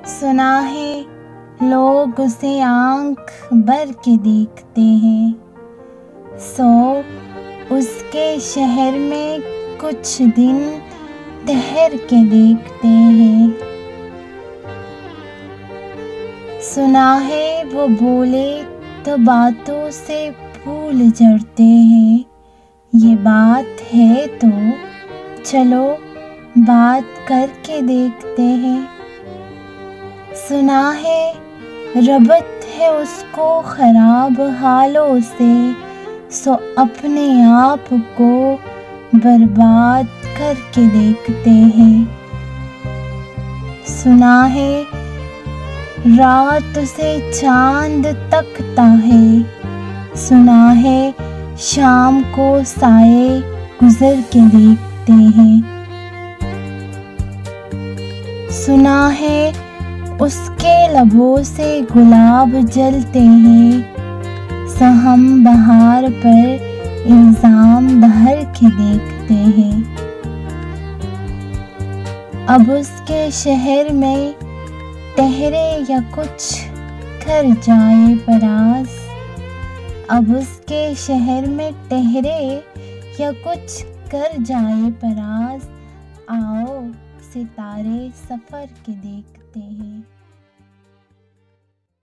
सुना है लोग उसे आंख भर के देखते हैं, सो उसके शहर में कुछ दिन ठहर के देखते हैं। सुना है वो बोले तो बातों से फूल झड़ते हैं, ये बात है तो चलो बात करके देखते हैं। सुना है रबत है उसको खराब हालों से, सो अपने आप को बर्बाद करके देखते हैं। सुना है रात से चांद तकता है, सुना है शाम को साए गुजर के देखते हैं। सुना है उसके लबों से गुलाब जलते हैं, सो हम बहार पर इल्जाम धर के देखते हैं। अब उसके शहर में ठहरे या कुछ कर जाए परास, अब उसके शहर में ठहरे या कुछ कर जाए परास, आओ सितारे सफर के देखते हैं।